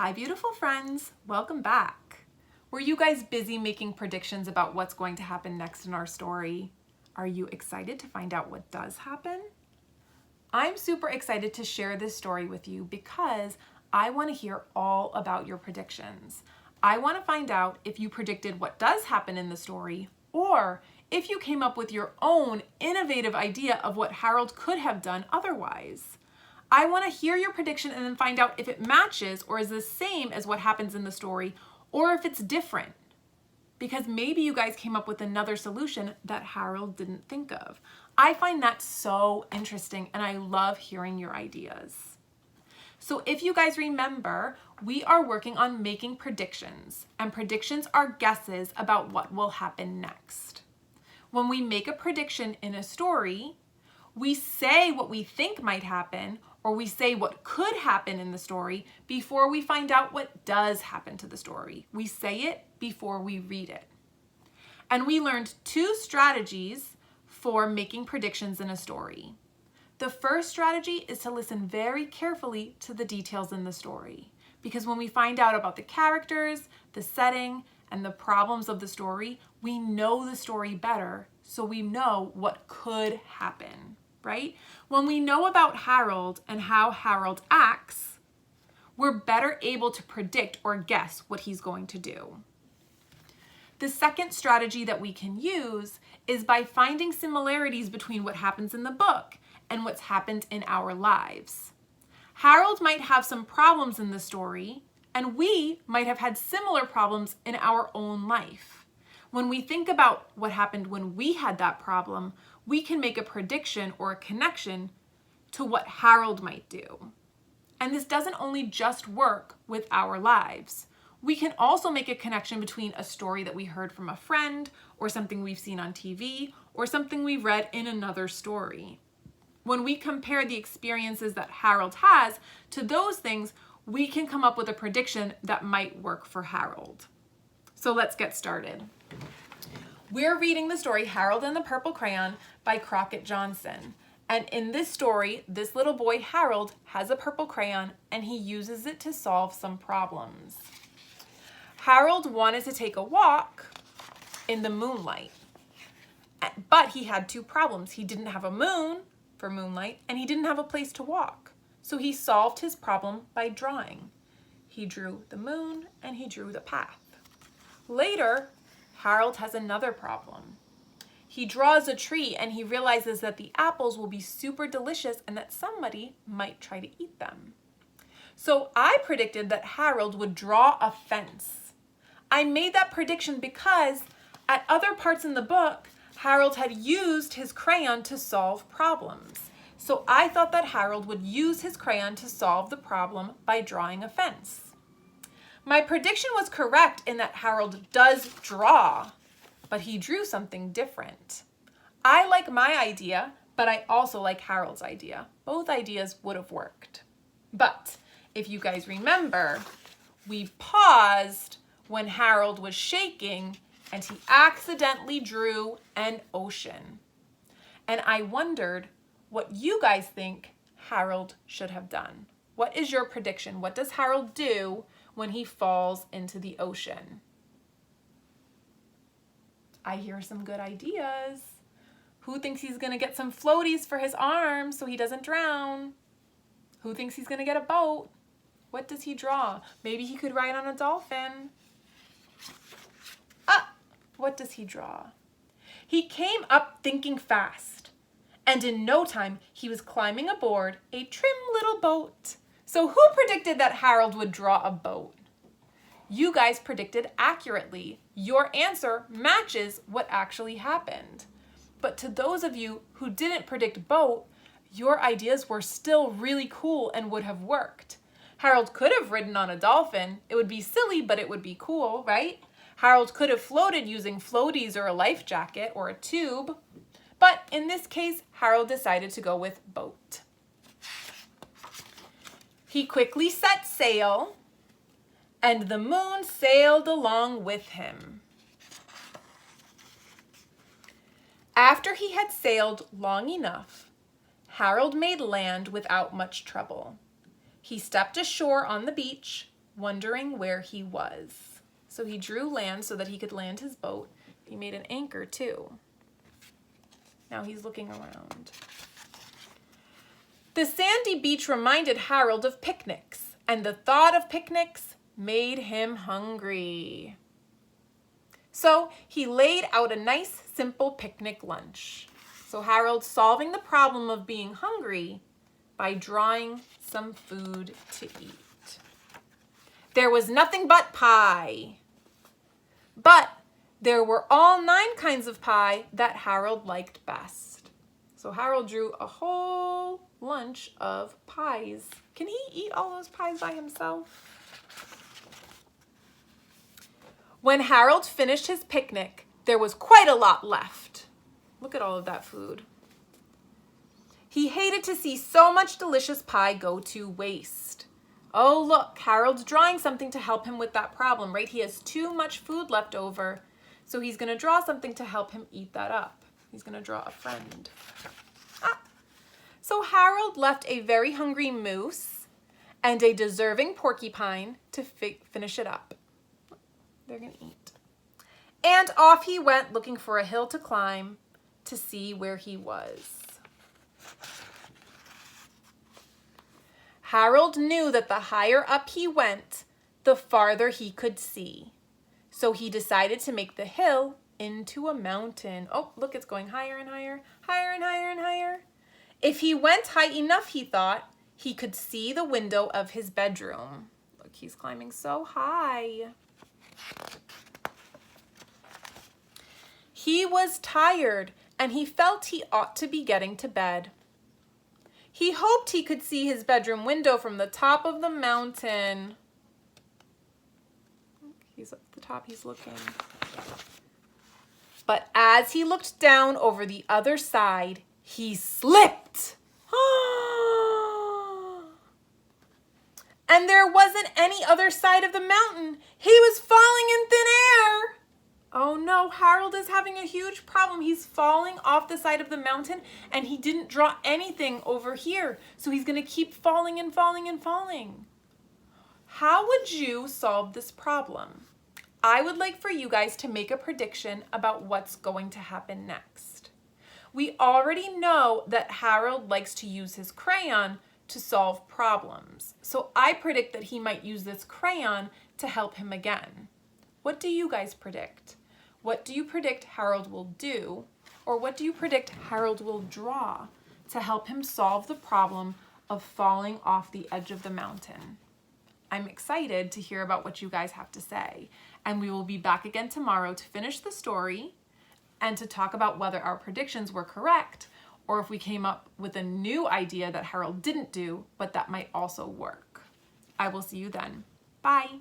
Hi, beautiful friends. Welcome back. Were you guys busy making predictions about what's going to happen next in our story? Are you excited to find out what does happen? I'm super excited to share this story with you because I want to hear all about your predictions. I want to find out if you predicted what does happen in the story, or if you came up with your own innovative idea of what Harold could have done otherwise. I want to hear your prediction and then find out if it matches or is the same as what happens in the story, or if it's different. Because maybe you guys came up with another solution that Harold didn't think of. I find that so interesting and I love hearing your ideas. So if you guys remember, we are working on making predictions, and predictions are guesses about what will happen next. When we make a prediction in a story, we say what we think might happen, or we say what could happen in the story before we find out what does happen to the story. We say it before we read it. And we learned two strategies for making predictions in a story. The first strategy is to listen very carefully to the details in the story, because when we find out about the characters, the setting, and the problems of the story, we know the story better, so we know what could happen. Right? When we know about Harold and how Harold acts, we're better able to predict or guess what he's going to do. The second strategy that we can use is by finding similarities between what happens in the book and what's happened in our lives. Harold might have some problems in the story, and we might have had similar problems in our own life. When we think about what happened when we had that problem, we can make a prediction or a connection to what Harold might do. And this doesn't only just work with our lives. We can also make a connection between a story that we heard from a friend, or something we've seen on TV, or something we read in another story. When we compare the experiences that Harold has to those things, we can come up with a prediction that might work for Harold. So let's get started. We're reading the story Harold and the Purple Crayon by Crockett Johnson. And in this story, this little boy Harold has a purple crayon and he uses it to solve some problems. Harold wanted to take a walk in the moonlight, but he had two problems. He didn't have a moon for moonlight and he didn't have a place to walk. So he solved his problem by drawing. He drew the moon and he drew the path. Later, Harold has another problem. He draws a tree and he realizes that the apples will be super delicious and that somebody might try to eat them. So I predicted that Harold would draw a fence. I made that prediction because at other parts in the book, Harold had used his crayon to solve problems. So I thought that Harold would use his crayon to solve the problem by drawing a fence. My prediction was correct in that Harold does draw, but he drew something different. I like my idea, but I also like Harold's idea. Both ideas would have worked. But if you guys remember, we paused when Harold was shaking and he accidentally drew an ocean. And I wondered what you guys think Harold should have done. What is your prediction? What does Harold do when he falls into the ocean? I hear some good ideas. Who thinks he's going to get some floaties for his arms so he doesn't drown? Who thinks he's going to get a boat? What does he draw? Maybe he could ride on a dolphin. What does he draw? He came up thinking fast, and in no time he was climbing aboard a trim little boat. So who predicted that Harold would draw a boat? You guys predicted accurately. Your answer matches what actually happened. But to those of you who didn't predict boat, your ideas were still really cool and would have worked. Harold could have ridden on a dolphin. It would be silly, but it would be cool, right? Harold could have floated using floaties or a life jacket or a tube. But in this case, Harold decided to go with boat. He quickly set sail, and the moon sailed along with him. After he had sailed long enough, Harold made land without much trouble. He stepped ashore on the beach, wondering where he was. So he drew land so that he could land his boat. He made an anchor too. Now he's looking around. The sandy beach reminded Harold of picnics, and the thought of picnics made him hungry. So he laid out a nice, simple picnic lunch. So Harold's solving the problem of being hungry by drawing some food to eat. There was nothing but pie. But there were all 9 kinds of pie that Harold liked best. So Harold drew a whole lunch of pies. Can he eat all those pies by himself? When Harold finished his picnic, there was quite a lot left. Look at all of that food. He hated to see so much delicious pie go to waste. Oh, look, Harold's drawing something to help him with that problem, right? He has too much food left over, so he's going to draw something to help him eat that up. He's going to draw a friend. So Harold left a very hungry moose and a deserving porcupine to finish it up. They're going to eat. And off he went looking for a hill to climb to see where he was. Harold knew that the higher up he went, the farther he could see. So he decided to make the hill into a mountain. Oh, look, it's going higher and higher, higher and higher and higher. If he went high enough, he thought, he could see the window of his bedroom. Look, he's climbing so high. He was tired, and he felt he ought to be getting to bed. He hoped he could see his bedroom window from the top of the mountain. He's up the top, he's looking. But as he looked down over the other side, he slipped. And there wasn't any other side of the mountain. He was falling in thin air. Oh no, Harold is having a huge problem. He's falling off the side of the mountain and he didn't draw anything over here. So he's going to keep falling and falling and falling. How would you solve this problem? I would like for you guys to make a prediction about what's going to happen next. We already know that Harold likes to use his crayon to solve problems. So I predict that he might use this crayon to help him again. What do you guys predict? What do you predict Harold will do? Or what do you predict Harold will draw to help him solve the problem of falling off the edge of the mountain? I'm excited to hear about what you guys have to say. And we will be back again tomorrow to finish the story and to talk about whether our predictions were correct or if we came up with a new idea that Harold didn't do, but that might also work. I will see you then. Bye.